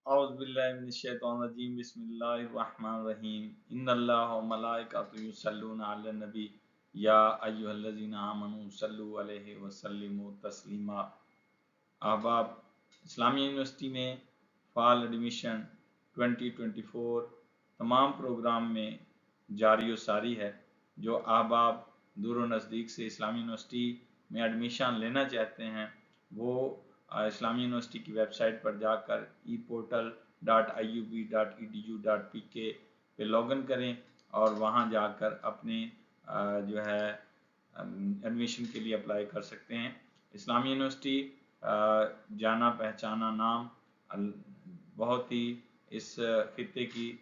औज़ुबिल्लाहिमिनश्शैतानिर्रजीम बिस्मिल्लाहिर्रहमानिर्रहीम इन्नल्लाहा व मलाइकतहु युसल्लूना अलन नबी या अय्युहल्लज़ीना आमनू सल्लु अलैहि व सल्लिमू तस्लीमा। अहबाब, इस्लामी यूनिवर्सिटी में फ़ाल एडमिशन 2024 तमाम प्रोग्राम में जारी व सारी है। जो अहबाब दूर व नज़दीक से इस्लामी यूनिवर्सिटी में एडमिशन लेना चाहते हैं वो इस्लामी यूनिवर्सिटी की वेबसाइट पर जाकर eportal.iub.edu.pk पे लॉगिन करें और वहाँ जाकर अपने जो है एडमिशन के लिए अप्लाई कर सकते हैं। इस्लामी यूनिवर्सिटी जाना पहचाना नाम, बहुत ही इस खित्ते की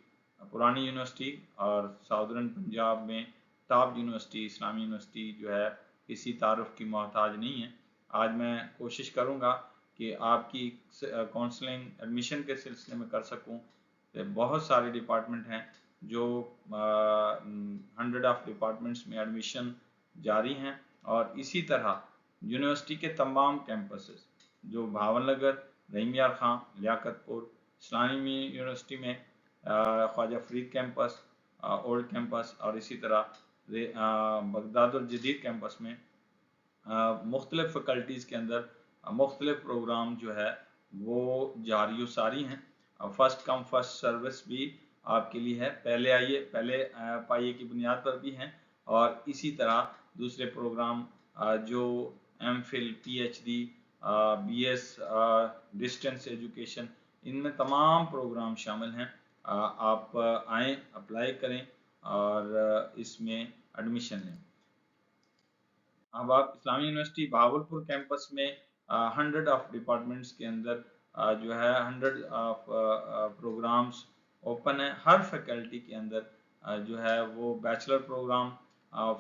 पुरानी यूनिवर्सिटी और साउदर्न पंजाब में टॉप यूनिवर्सिटी इस्लामी यूनिवर्सिटी जो है किसी तारुफ की मोहताज नहीं है। आज मैं कोशिश करूँगा कि आपकी काउंसलिंग एडमिशन के सिलसिले में कर सकूं। तो बहुत सारे डिपार्टमेंट हैं जो 100 ऑफ डिपार्टमेंट्स में एडमिशन जारी हैं और इसी तरह यूनिवर्सिटी के तमाम कैंपसेस जो भावनगर, रहीम यार खां, लियाकतपुर, इस्लामी यूनिवर्सिटी में Khawaja Farid campus, old campus और इसी तरह बगदादुल जदीद कैंपस में मुख्तलिफ फ़ैकल्टीज़ के अंदर मुख्तलिफ प्रोग्राम जो है वो जारी सारी हैं। फ़र्स्ट कम फर्स्ट सर्विस भी आपके लिए है, पहले आइए पहले पाइए की बुनियाद पर भी हैं और इसी तरह दूसरे प्रोग्राम जो MPhil, PhD, BS, distance education, इनमें तमाम प्रोग्राम शामिल हैं। आप आएँ, अप्लाई करें और इसमें एडमिशन लें। अब आप इस्लामी यूनिवर्सिटी भावलपुर कैंपस में 100 ऑफ डिपार्टमेंट्स के अंदर जो है 100 ऑफ प्रोग्राम्स ओपन है। हर फैकल्टी के अंदर जो है वो बैचलर प्रोग्राम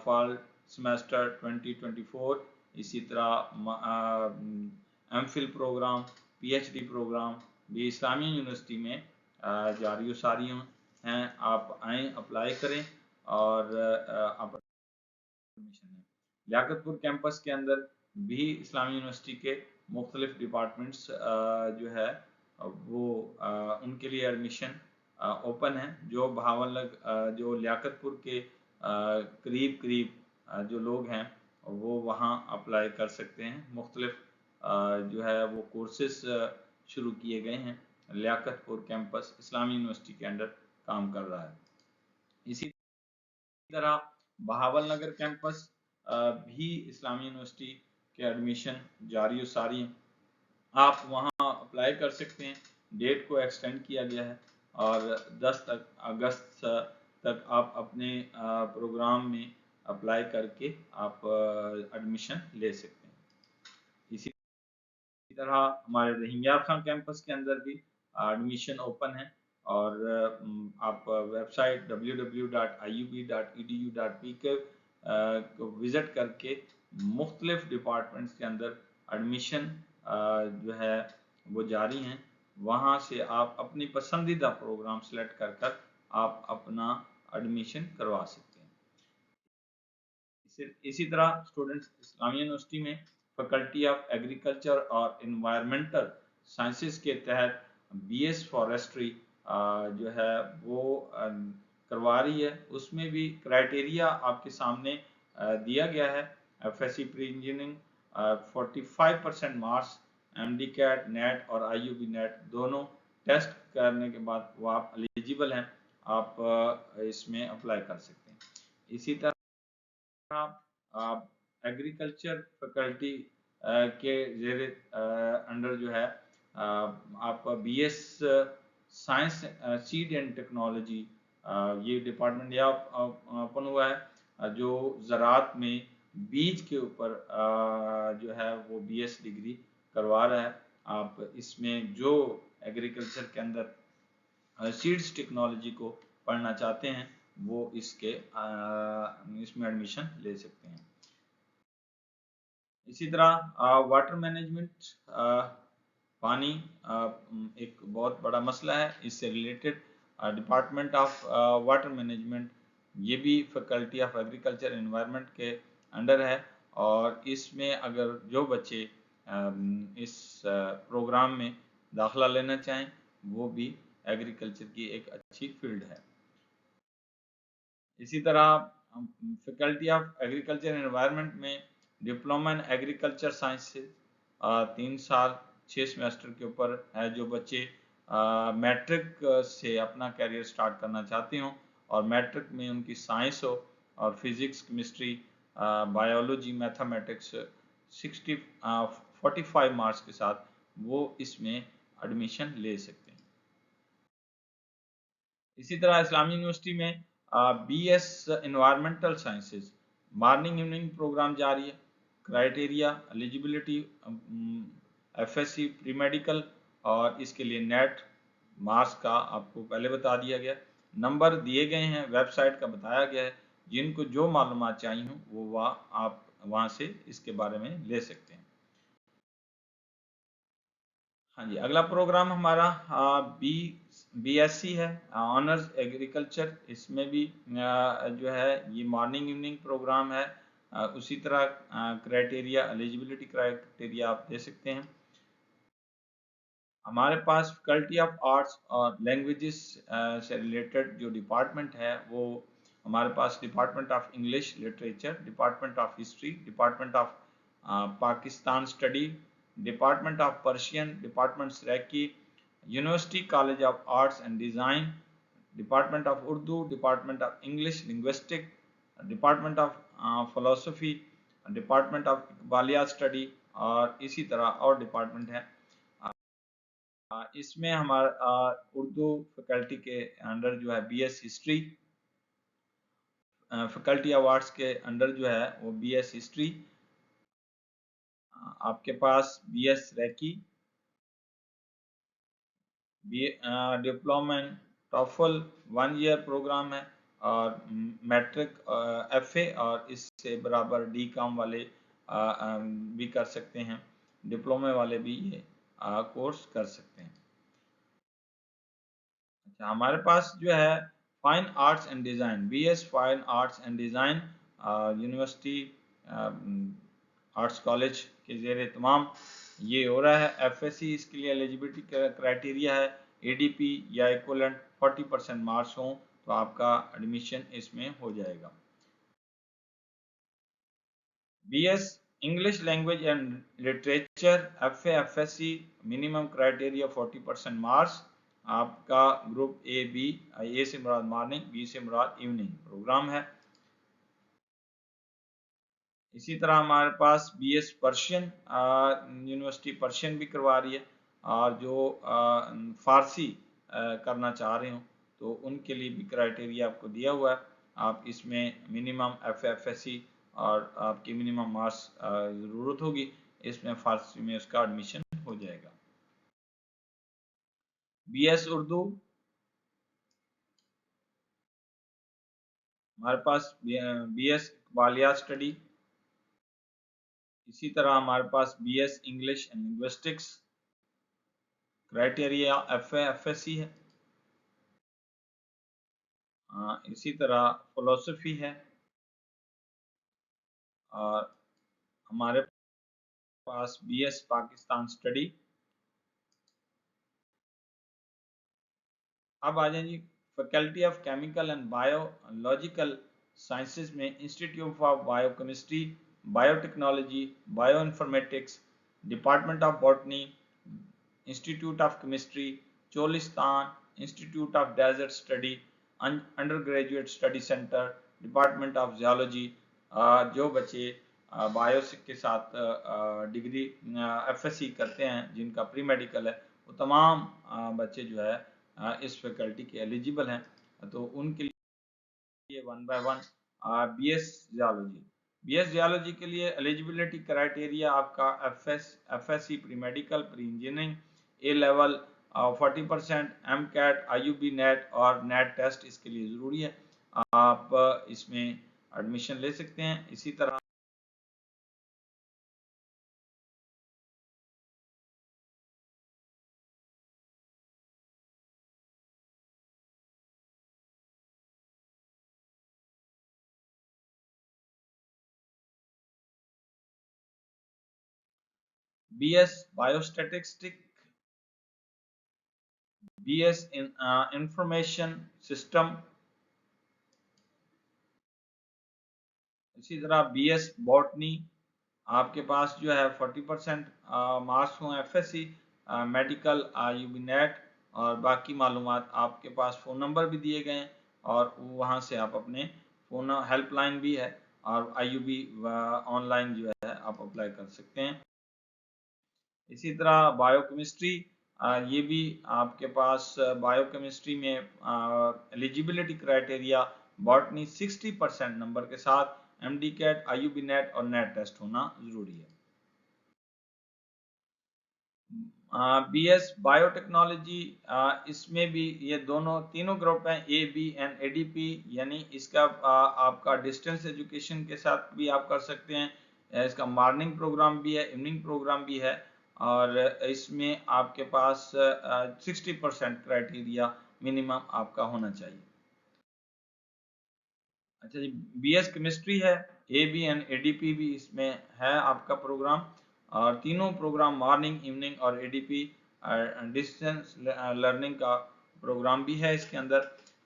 फॉल सेमेस्टर 2024, इसी तरह एमफिल प्रोग्राम, पीएचडी प्रोग्राम भी इस्लामी यूनिवर्सिटी में जारी सारी हैं। आप आएँ, अप्लाई करें और आप एडमिशन लें। लियाकतपुर कैंपस के अंदर भी इस्लामी यूनिवर्सिटी के मुख्तलिफ डिपार्टमेंट्स जो है वो उनके लिए एडमिशन ओपन है। जो जो लियाकतपुर के करीब करीब जो लोग हैं वो वहाँ अप्लाई कर सकते हैं। मुख्तलिफ जो है वो कोर्सेस शुरू किए गए हैं। लियाकतपुर कैंपस इस्लामी यूनिवर्सिटी के अंडर काम कर रहा है। इसी तरह बहावल नगर कैंपस भी इस्लामी यूनिवर्सिटी के एडमिशन जारी सारी हैं। आप वहाँ अप्लाई कर सकते हैं। डेट को एक्सटेंड किया गया है और 10 अगस्त तक आप अपने प्रोग्राम में अप्लाई करके आप एडमिशन ले सकते हैं। इसी तरह हमारे रहीम यार खां कैंपस के अंदर भी एडमिशन ओपन है और आप वेबसाइट www.iub.edu.pk को विज़िट करके मुख्तलिफ डिपार्टमेंट्स के अंदर एडमिशन जो है वो जारी हैं। वहाँ से आप अपनी पसंदीदा प्रोग्राम सेलेक्ट कर आप अपना एडमिशन करवा सकते हैं। इसी तरह स्टूडेंट्स इस्लामी यूनिवर्सिटी में फैकल्टी ऑफ एग्रीकल्चर और इन्वायरमेंटल साइंसेस के तहत बीएस फॉरेस्ट्री जो है वो करवा रही है। उसमें भी क्राइटेरिया आपके सामने दिया गया है। FSc pre engineering 45% marks, MDCAT, NET और आईयूबी नेट दोनों टेस्ट करने के बाद वो आप एलिजिबल हैं, आप इसमें अप्लाई कर सकते हैं। इसी तरह एग्रीकल्चर फैकल्टी के जेर अंडर जो है आपका BS science seed and technology ये डिपार्टमेंट यहाँ ओपन हुआ है जो ज़राअत में बीज के ऊपर जो है वो बीएस डिग्री करवा रहा है। आप इसमें जो एग्रीकल्चर के अंदर सीड्स टेक्नोलॉजी को पढ़ना चाहते हैं वो इसमें एडमिशन ले सकते हैं। इसी तरह वाटर मैनेजमेंट, पानी एक बहुत बड़ा मसला है। इससे related department of water management ये भी फैकल्टी ऑफ एग्रीकल्चर एनवायरनमेंट के अंडर है और इसमें अगर जो बच्चे इस प्रोग्राम में दाखिला लेना चाहें वो भी एग्रीकल्चर की एक अच्छी फील्ड है। इसी तरह फैकल्टी ऑफ एग्रीकल्चर एनवायरनमेंट में डिप्लोमा इन एग्रीकल्चर साइंस 3 साल 6 सेमेस्टर के ऊपर है। जो बच्चे मैट्रिक से अपना कैरियर स्टार्ट करना चाहते हों और मैट्रिक में उनकी साइंस हो और physics chemistry biology mathematics 45 marks के साथ वो इसमें एडमिशन ले सकते हैं। इसी तरह इस्लामी यूनिवर्सिटी में BS environmental sciences morning evening programme जारी है। Criteria eligibility FSC pre medical और इसके लिए नेट मार्क्स का आपको पहले बता दिया गया, नंबर दिए गए हैं, वेबसाइट का बताया गया है। जिनको जो मालूमात चाहिए हो वो आप वहाँ से इसके बारे में ले सकते हैं। हाँ जी, अगला प्रोग्राम हमारा BSc है, ऑनर्स एग्रीकल्चर। इसमें भी जो है ये मॉर्निंग इवनिंग प्रोग्राम है। उसी तरह क्राइटेरिया एलिजिबिलिटी क्राइटेरिया आप दे सकते हैं। हमारे पास फैकल्टी ऑफ आर्ट्स और लैंग्वेजेस से रिलेटेड जो डिपार्टमेंट है वो हमारे पास department of English literature, department of history, department of Pakistan study, department of Persian, department Saraiki, university college of arts and design, department of Urdu, department of English linguistic, department of philosophy, department of Iqbalia study और इसी तरह और department है। इसमें हमारा Urdu faculty के under जो है BS history, faculty of arts के अंडर जो है वो BS हिस्ट्री, आपके पास BS रैकी, diploma in TOEFL 1 year programme है और मैट्रिक FA और इससे बराबर DCOM वाले भी कर सकते हैं, डिप्लोमे वाले भी ये कोर्स कर सकते हैं। अच्छा, हमारे पास जो है fine arts and design, BS fine arts and design university arts college के ज़ेर तमाम ये हो रहा है। FSC इसके लिए एलिजिबिलिटी क्राइटेरिया है ADP या इक्वलेंट 40% मार्क्स हों तो आपका एडमिशन इसमें हो जाएगा। BS English language and literature FA FSC minimum criteria 40% marks. आपका ग्रुप A से मुराद मॉर्निंग, B से मुराद इवनिंग प्रोग्राम है। इसी तरह हमारे पास BS पर्शियन यूनिवर्सिटी पर्शियन भी करवा रही है और जो फारसी करना चाह रहे हो तो उनके लिए भी क्राइटेरिया आपको दिया हुआ है। आप इसमें मिनिमम FSC और आपकी मिनिमम मार्क्स ज़रूरत होगी, इसमें फारसी में उसका एडमिशन हो जाएगा। BS उर्दू हमारे पास BS इकबालिया स्टडी। इसी तरह हमारे पास BS English and linguistics, criteria FA FSC है। इसी तरह फिलोसफी है और हमारे पास BS पाकिस्तान स्टडी। अब आ जाए जी faculty of chemical and biological sciences में institute of biochemistry, biotechnology, bio informatics, department of botany, institute of chemistry, Cholistan, institute of desert study, undergraduate study centre, department of geology. जो बच्चे bio के साथ degree FSC करते हैं जिनका pre medical है वो तमाम बच्चे जो है इस फैकल्टी के एलिजिबल हैं, तो उनके लिए 1 बाय 1 BS जियोलॉजी के लिए एलिजिबिलिटी क्राइटेरिया आपका FSC pre medical, pre engineering, A level 40%, MCAT, IUB NET और नेट टेस्ट इसके लिए ज़रूरी है। आप इसमें एडमिशन ले सकते हैं। इसी तरह BS बायोस्टैटिस्टिक BS in information system, इसी तरह BS बॉटनी आपके पास जो है 40% मार्क्स हों। FSC मेडिकल IUB नेट, और बाकी मालूमात आपके पास फ़ोन नंबर भी दिए गए हैं और वहाँ से आप अपने फ़ोन हेल्पलाइन भी है और IUB ऑनलाइन जो है आप अप्लाई कर सकते हैं। इसी तरह बायोकेमिस्ट्री, ये भी आपके पास बायोकेमिस्ट्री में एलिजिबिलिटी क्राइटेरिया बॉटनी 60% नंबर के साथ MD कैट IUB नेट और नेट टेस्ट होना जरूरी है। BS बायोटेक्नोलॉजी, इसमें भी ये दोनों तीनों ग्रुप हैं, AB एंड ADP, यानी इसका आपका डिस्टेंस एजुकेशन के साथ भी आप कर सकते हैं। इसका मॉर्निंग प्रोग्राम भी है, इवनिंग प्रोग्राम भी है, और इसमें आपके पास 60% क्राइटेरिया मिनिमम आपका होना चाहिए। अच्छा जी, BS केमिस्ट्री है, AB एंड ADP भी इसमें है आपका प्रोग्राम, और तीनों प्रोग्राम मॉर्निंग, इवनिंग और ADP डिस्टेंस लर्निंग का प्रोग्राम भी है इसके अंदर।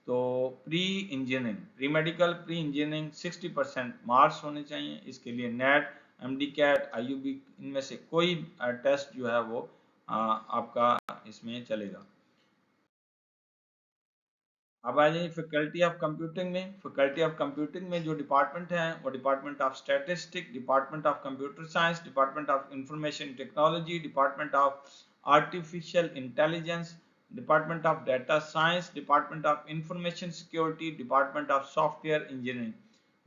तो pre engineering, pre medical pre engineering 60% marks होने चाहिए। इसके लिए नेट, MD कैट, IUB इनमें से कोई टेस्ट जो है वो आपका इसमें चलेगा। अब आ जाइए फैकल्टी ऑफ कंप्यूटिंग में। फैकल्टी ऑफ कंप्यूटिंग में जो डिपार्टमेंट हैं वो department of statistic, department of computer science, department of information technology, department of artificial intelligence, department of data science, department of information security, department of software engineering,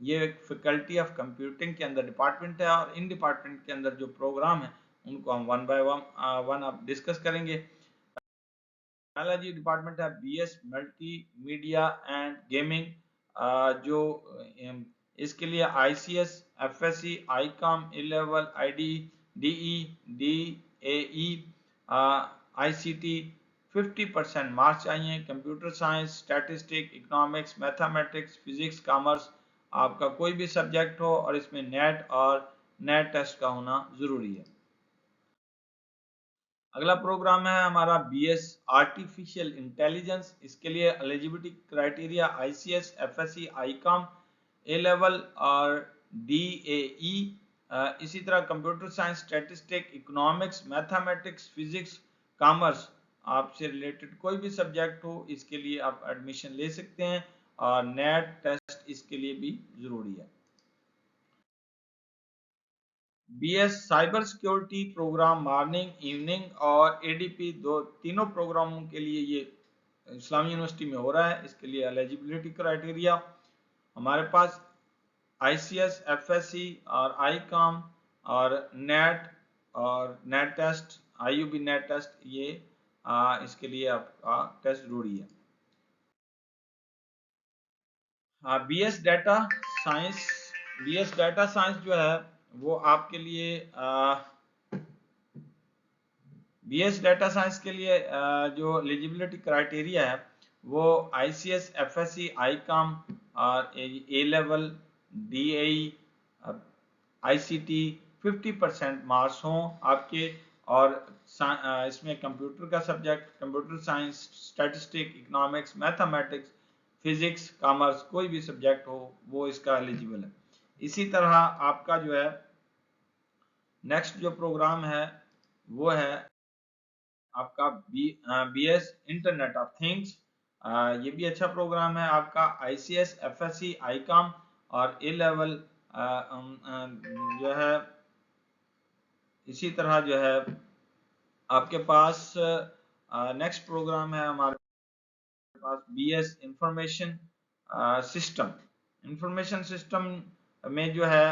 ये faculty of computing के अंदर department है। और in department के अंदर जो programme है उनको हम वन बाय वन अब डिस्कस करेंगे। पहला जी डिपार्टमेंट है BS multi media and gaming, जो इसके लिए ICS, FSC, ICOM, A-level, ID, DE, DAE, ICT 50% marks चाहिए। Computer science, statistic, economics, mathematics, physics, commerce, आपका कोई भी सब्जेक्ट हो और इसमें नेट और नेट टेस्ट का होना जरूरी है। अगला प्रोग्राम है हमारा BS आर्टिफिशियल इंटेलिजेंस। इसके लिए eligibility criteria ICS, FSC, ICOM, A-level और DAE। इसी तरह computer science, statistic, economics, mathematics, physics, commerce, आपसे रिलेटेड कोई भी सब्जेक्ट हो इसके लिए आप एडमिशन ले सकते हैं, और नेट टेस्ट इसके लिए भी जरूरी है। BS cyber security programme morning, evening और ADP तीनों प्रोग्रामों के लिए ये इस्लामी यूनिवर्सिटी में हो रहा है। इसके लिए एलिजिबिलिटी क्राइटेरिया हमारे पास ICS, FSC और ICOM और NET test, IUB NET test, ये इसके लिए आपका टेस्ट जरूरी है। BS data science, BS data science जो है वो आपके लिए BS डाटा साइंस के लिए जो एलिजिबिलिटी क्राइटेरिया है वो ICS, FSC, ICOM और A-level, DAE, ICT 50% मार्क्स हों आपके, और इसमें कंप्यूटर का subject, computer science, statistic, economics, mathematics, physics, commerce, कोई भी सब्जेक्ट हो वो इसका एलिजिबल है। इसी तरह आपका जो है नेक्स्ट जो प्रोग्राम है वो है आपका BS इंटरनेट ऑफ थिंग्स। ये भी अच्छा प्रोग्राम है आपका। ICS, FSC, ICOM और A-level जो है। इसी तरह जो है आपके पास नेक्स्ट प्रोग्राम है हमारे पास BS information system. Information system में जो है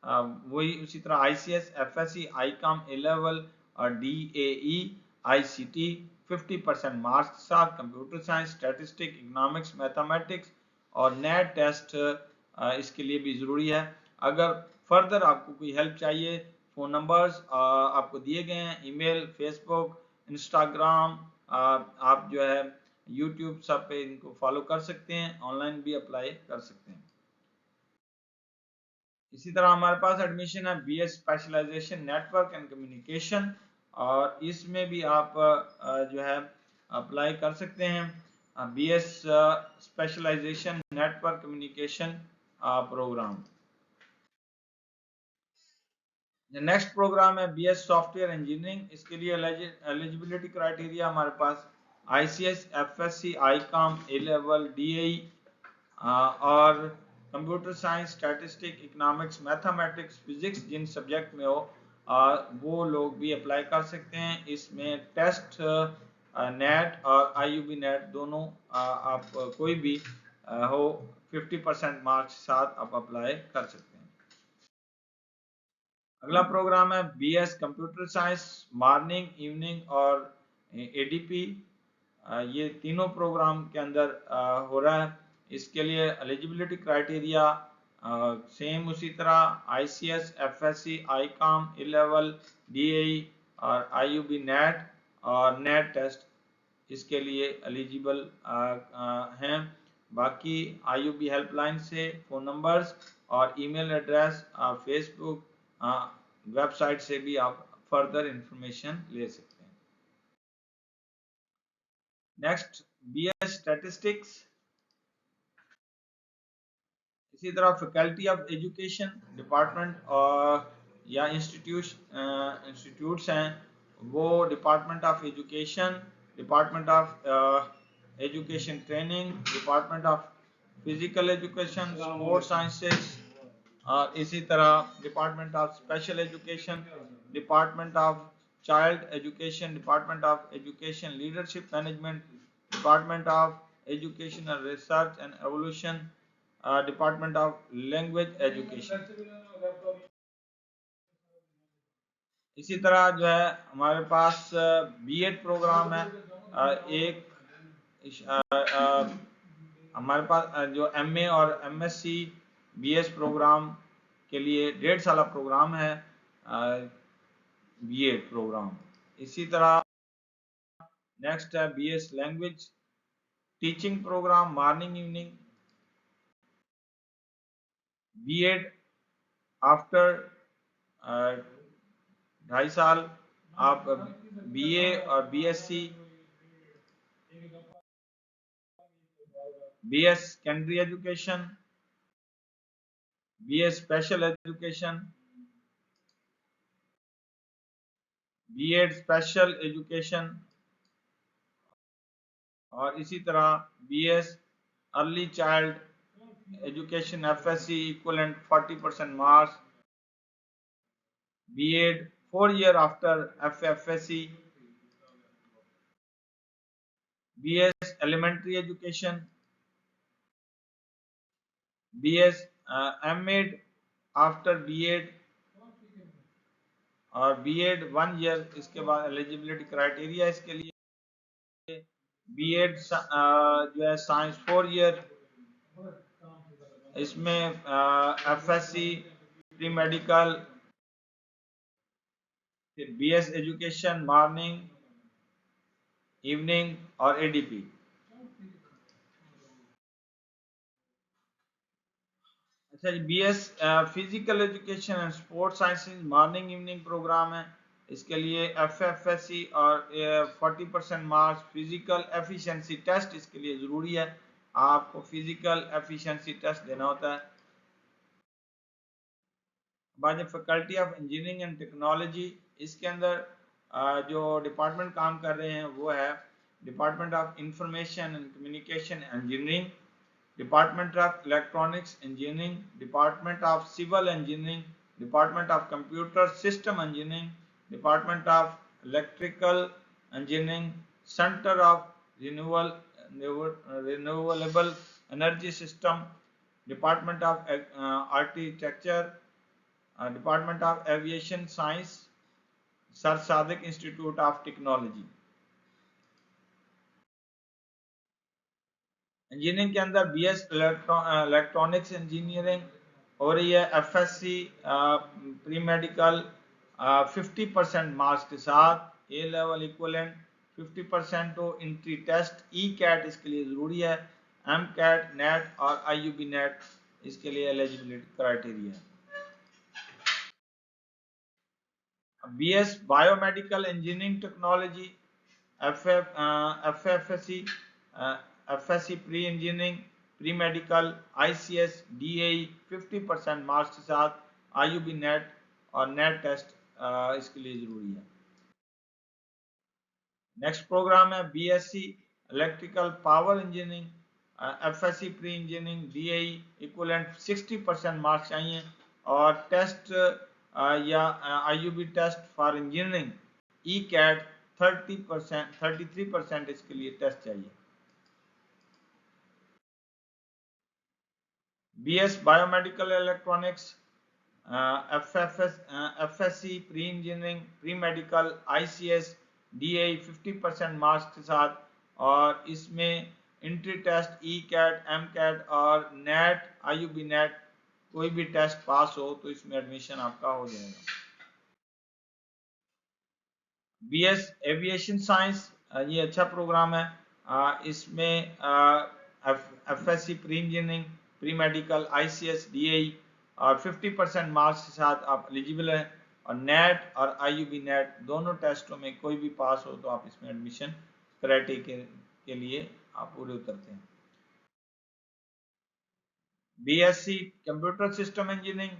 वही उसी तरह ICS, FSC, ICOM, A-level और DAE, ICT 50% मार्क्स के साथ, computer science, statistic, economics, mathematics और नेट टेस्ट इसके लिए भी जरूरी है। अगर फर्दर आपको कोई हेल्प चाहिए, फ़ोन नंबर्स आपको दिए गए हैं, ईमेल, फेसबुक, इंस्टाग्राम, आप जो है यूट्यूब सब पे इनको फॉलो कर सकते हैं, ऑनलाइन भी अप्लाई कर सकते हैं। इसी तरह हमारे पास एडमिशन है BS specialisation network and communication, और इसमें भी आप जो है अप्लाई कर सकते हैं। BS specialisation network communication programme. Next programme है BS सॉफ्टवेयर इंजीनियरिंग। इसके लिए एलिजिबिलिटी क्राइटेरिया हमारे पास ICS, FSC, ICOM, A level, DAE और computer science, statistic, economics, mathematics, physics जिन सब्जेक्ट में हो वो लोग भी अप्लाई कर सकते हैं। इसमें टेस्ट नेट और IUB नेट दोनों आप कोई भी हो 50% मार्क्स के साथ आप अप्लाई कर सकते हैं। अगला प्रोग्राम है BS computer science, morning, evening और ADP। ये तीनों प्रोग्राम के अंदर हो रहा है। इसके लिए एलिजिबिलिटी क्राइटेरिया सेम उसी तरह ICS, FSC, ICOM, A level, DAE और IUB नेट और नेट टेस्ट इसके लिए एलिजिबल हैं। बाकी IUB हेल्पलाइन से फ़ोन नंबर्स और ईमेल एड्रेस, फेसबुक वेबसाइट से भी आप फर्दर इंफॉर्मेशन ले सकते हैं। Next BS statistics. इसी तरह फैकल्टी ऑफ एजुकेशन डिपार्टमेंट या इंस्टीट्यूट्स हैं वो department of education, department of education training, department of physical education, sports sciences और इसी तरह department of special education, department of child education, department of education leadership management, department of educational research and evolution, department of language education. इसी तरह जो है हमारे पास B.Ed programme है। एक हमारे पास जो MA और MSc BS प्रोग्राम के लिए 1.5 साल प्रोग्राम है B.Ed प्रोग्राम। इसी तरह नेक्स्ट है BS language teaching programme, morning evening. B.Ed after 2.5 साल आप BA और BSc, BS secondary education, BS special education, B.Ed special education और इसी तरह BS early child education FSC equivalent 40% marks, B.Ed 4 year after FFSC, BS elementary education, BS M.Ed after B.Ed और B.Ed 1 year। इसके बाद eligibility criteria इसके लिए B.Ed जो है साइंस 4 year, इसमें FSC प्री मेडिकल, फिर BS एजुकेशन मॉर्निंग इवनिंग और ADP। अच्छा जी, BS physical education and sports sciences morning evening programme है। इसके लिए FFSC और 40% मार्क्स। फिजिकल एफिशिएंसी टेस्ट इसके लिए ज़रूरी है, आपको फिजिकल एफिशिएंसी टेस्ट देना होता है। बाद faculty of engineering and technology, इसके अंदर जो डिपार्टमेंट काम कर रहे हैं वो है department of information and communication engineering, department of electronics engineering, department of civil engineering, department of computer system engineering, department of electrical engineering, centre of renewable energy system, department of architecture, department of aviation science, sir Sadiq institute of technology. Engineering के अंदर BS electronics engineering हो रही है, FSC pre medical 50% marks के साथ, A level equivalent 50% हो, entry test ECAT इसके लिए ज़रूरी है, MCAT नेट और IUB नेट इसके लिए एलिजिबिलिटी क्राइटेरिया है। BS biomedical engineering technology FFSC, FSC pre engineering, pre medical, ICS, DAE 50% marks के साथ, IUB नेट और नेट टेस्ट इसके लिए जरूरी है। नेक्स्ट प्रोग्राम है BSc electrical power engineering, FSC pre engineering, DAE equivalent 60% marks चाहिए और टेस्ट या IUB test for engineering ECAT 30%, 33% इसके लिए टेस्ट चाहिए। BS biomedical electronics, FSC pre engineering, pre medical, ICS, DAE 50% marks के साथ और इसमें इंट्री टेस्ट ECAT, MCAT और नेट IUB नेट कोई भी टेस्ट पास हो तो इसमें एडमिशन आपका हो जाएगा। BS एविएशन साइंस, ये अच्छा प्रोग्राम है, इसमें FSC pre engineering, pre medical, ICS, DAE और 50% मार्क्स के साथ आप एलिजिबल हैं और नेट और IUB नेट दोनों टेस्टों में कोई भी पास हो तो आप इसमें एडमिशन क्राइटेरिया के लिए आप पूरे उतरते हैं। BSc कंप्यूटर सिस्टम इंजीनियरिंग,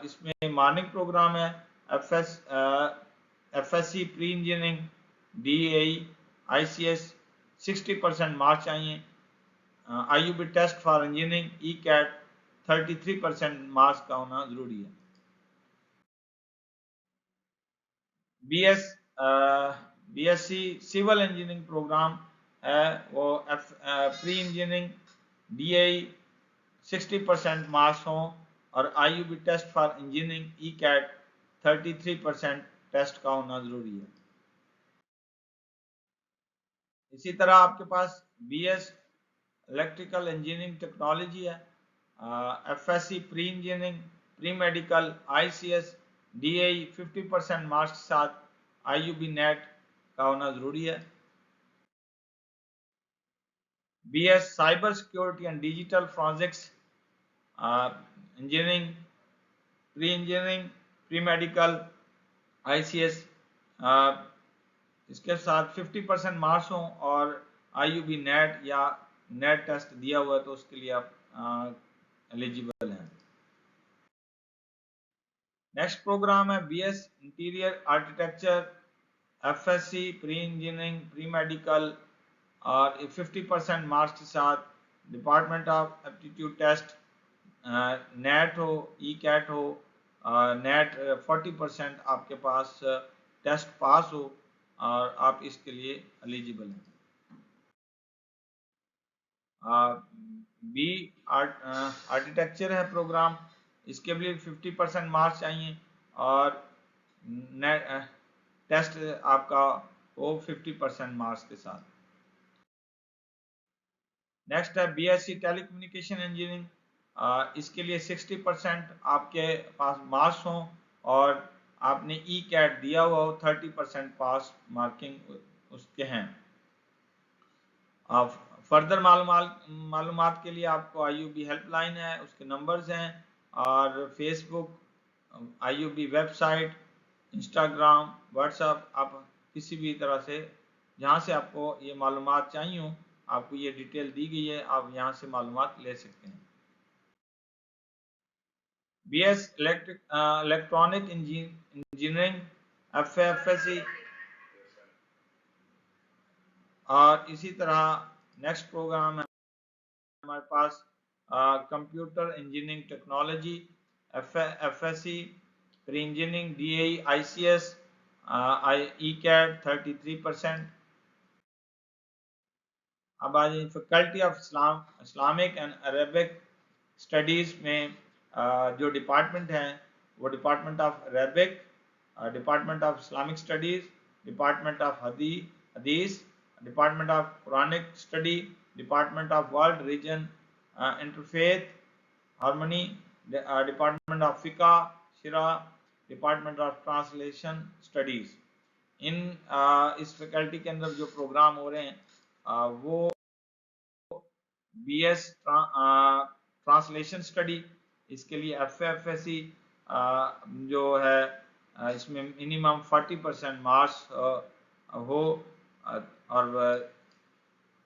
इसमें मॉर्निंग प्रोग्राम है, FSC pre engineering, DAE, ICS 60% marks चाहिए, IUB test for engineering ECAT 33% marks का होना जरूरी है। BSc सिविल इंजीनियरिंग प्रोग्राम है वो प्री इंजीनियरिंग DAE 60% मार्क्स हों और IUB test for engineering ECAT 33% test का होना जरूरी है। इसी तरह आपके पास BS इलेक्ट्रिकल इंजीनियरिंग टेक्नोलॉजी है, FSC pre engineering, pre medical, ICS, DAE 50% marks के साथ IUB नेट का होना जरूरी है। BS cyber security and digital forensics engineering, pre engineering, pre medical, ICS, इसके साथ 50% मार्क्स हों और IUB नेट या नेट टेस्ट दिया हुआ है तो उसके लिए आप एलिजिबल हैं। नेक्स्ट प्रोग्राम है BS interior architecture, FSC pre engineering, pre medical और 50% मार्क्स के साथ department of aptitude test, NET हो, ECAT हो, नेट 40% आपके पास टेस्ट पास हो और आप इसके लिए एलिजिबल हैं। बी आर्किटेक्चर है प्रोग्राम, इसके लिए 50% मार्क्स चाहिए और नेट टेस्ट आपका हो 50% मार्क्स के साथ। नेक्स्ट है BSc टेलीकम्युनिकेशन इंजीनियरिंग, इसके लिए 60% आपके पास मार्क्स हों और आपने ECAT दिया हुआ हो, 30% पास मार्किंग उसके हैं। फर्दर मालूमात के लिए आपको IUB हेल्पलाइन है, उसके नंबर्स हैं और Facebook, IUB website, Instagram, WhatsApp, आप किसी भी तरह से जहाँ से आपको ये मालूमात चाहिए हो आपको ये डिटेल दी गई है, आप यहाँ से मालूमात ले सकते हैं। BS इलेक्ट्रॉनिक इंजीनियरिंग, FSC और इसी तरह नेक्स्ट प्रोग्राम है हमारे पास computer engineering technology, FSC pre engineering, DAE, ICS, ECAT 33%। अब आ जाए faculty of Islamic and Arabic studies में जो डिपार्टमेंट हैं वो department of Arabic, department of Islamic studies, department of हदीस, department of Quranic study, department of world region interfaith harmony, department of फ़िक़्ह शरा, डिपार्टमेंट ऑफ ट्रांसलेशन स्टडीज़। इस faculty के अंदर जो प्रोग्राम हो रहे हैं वो BS ट्रांसलेशन स्टडी, इसके लिए FSC जो है इसमें मिनिमम 40% मार्क्स हो और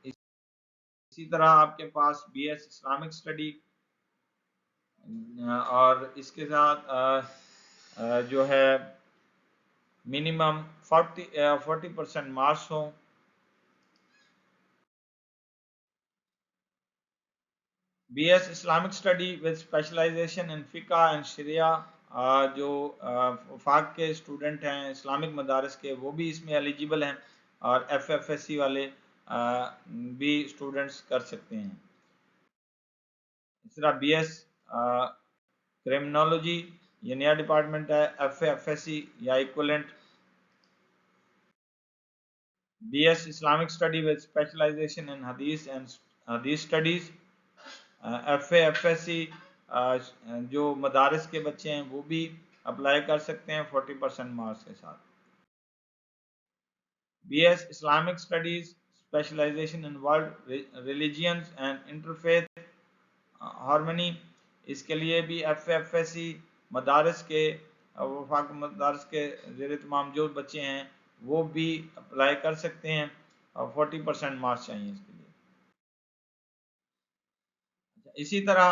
इसी तरह आपके पास BS इस्लामिक स्टडी और इसके साथ जो है मिनिमम 40% मार्क्स हो। BS Islamic study with specialisation in फ़िक़्ह एंड शरिया, जो वफाक के स्टूडेंट हैं इस्लामिक मदारस के वो भी इसमें एलिजिबल हैं और FFSC वाले भी स्टूडेंट्स कर सकते हैं। इस तरह BS क्रिमिनोलॉजी ये नया डिपार्टमेंट है, FFSC या equivalent. BS Islamic study with specialisation in हदीस एंड हदीस स्टडीज़, FAFSC जो मदारस के बच्चे हैं वो भी अप्लाई कर सकते हैं 40% मार्क्स के साथ। BS Islamic studies specialisation in world religions and interfaith harmony, इसके लिए भी FAFSC मदारस के वफाक मदारस के ज़ेर तमाम जो बच्चे हैं वो भी अप्लाई कर सकते हैं और 40% मार्क्स चाहिए इसके लिए। इसी तरह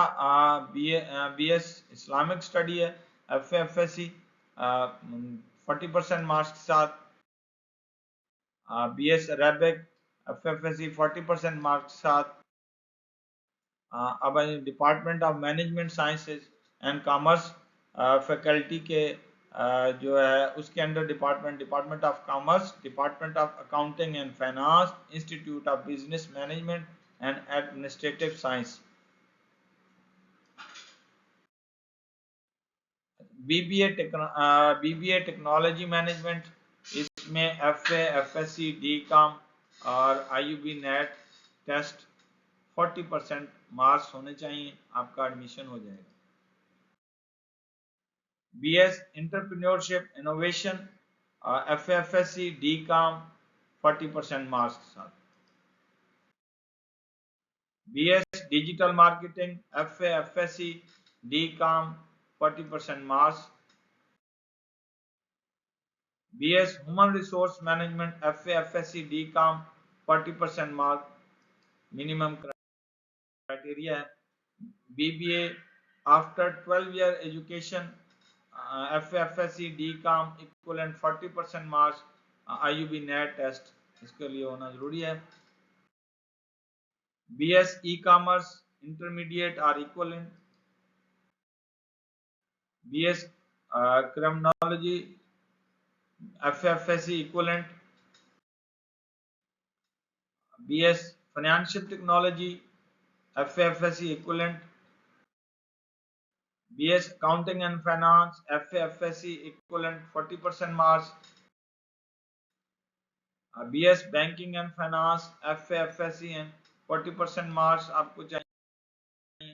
BS इस्लामिक स्टडी है FAFSC 40% मार्क्स के साथ। BS अरेबिक FFSC 40% मार्क्स के साथ। अब department of management sciences and commerce faculty के जो है उसके under department of commerce, department of accounting and finance, institute of business management and administrative science. BBA technology management, इसमें FAFSC DCOM और IUB NET test 40% marks होने चाहिए, आपका admission हो जाएगा। BS entrepreneurship innovation FAFSC DCOM 40% marks के साथ। BS digital marketing FAFSC DCOM 40% marks. BS human resource management FAFSC DCOM 40% mark minimum criteria है। BBA after 12 year education FAFSC DCOM equivalent 40% marks, IUB NET test इसके लिए होना जरूरी है। BS e commerce intermediate और equivalent. BS criminology FAFSC equivalent। BS financial technology FAFSC equivalent। BS accounting and finance FAFSC equivalent 40% marks। BS banking and finance FAFSC and 40% marks आपको चाहिए।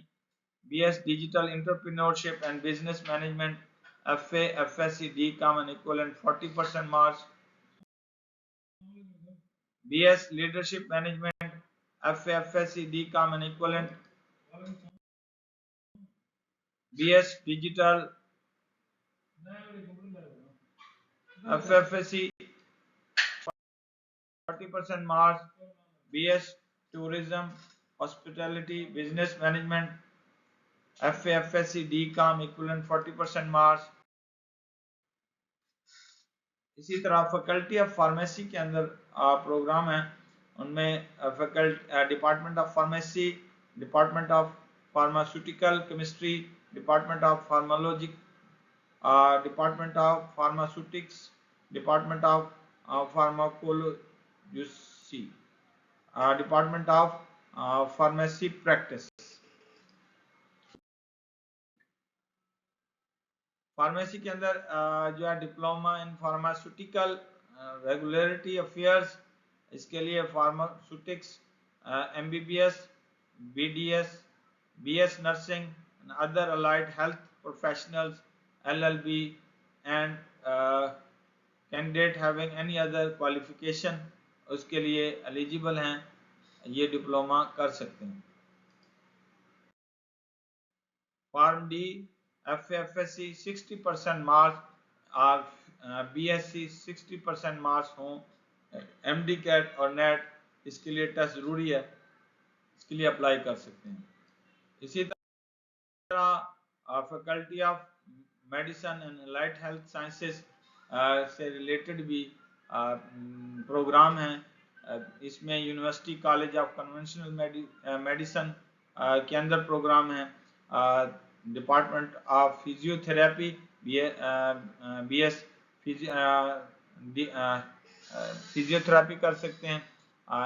BS digital entrepreneurship and business management FAFSC DCOM and equivalent 40% marks। BS leadership management FAFSC DCOM and equivalent। BS digital FAFSC 40% marks। BS tourism hospitality business management FAFSC DCOM equivalent 40% marks। इसी तरह faculty of pharmacy के अंदर programme है, उनमें department of pharmacy, department of pharmaceutical chemistry, department of pharmalogic, department of pharmaceutics, department of pharmacology, department of pharmacy practice. Pharmacy के अंदर जो है diploma in pharmaceutical regulatory affairs, इसके लिए pharmaceutics MBBS, BDS, BS nursing, other allied health professionals LLB and candidate having any other qualification उसके लिए eligible हैं, ये डिप्लोमा कर सकते हैं। फॉर्म डी FAFSC 60% मार्क्स और BSc 60% मार्क्स हों MD कैट और नेट, इसके लिए टेस्ट ज़रूरी है, इसके लिए अप्लाई कर सकते हैं। इसी तरह faculty of medicine and allied health sciences से रिलेटेड भी प्रोग्राम हैं। इसमें university college of conventional medicine के अंदर प्रोग्राम है। Department of physiotherapy BS physiotherapy कर सकते हैं।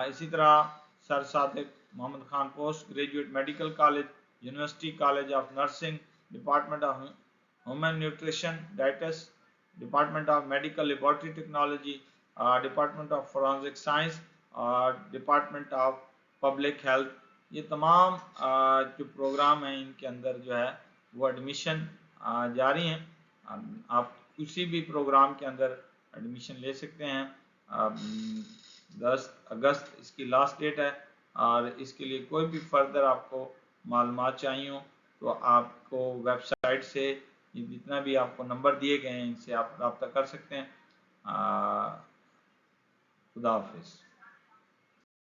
इसी तरह sir Sadiq Mohammad Khan post graduate medical college, university college of nursing, department of human nutrition dietetics, department of medical laboratory technology, department of forensic science और department of public health, ये तमाम जो programme हैं इनके अंदर जो है वो एडमिशन जारी हैं। आप किसी भी प्रोग्राम के अंदर एडमिशन ले सकते हैं। 10 अगस्त इसकी लास्ट डेट है और इसके लिए कोई भी फर्दर आपको मालूमात चाहिए हो तो आपको वेबसाइट से जितना भी आपको नंबर दिए गए हैं इनसे आप रब्ता कर सकते हैं। खुदा हाफिज़।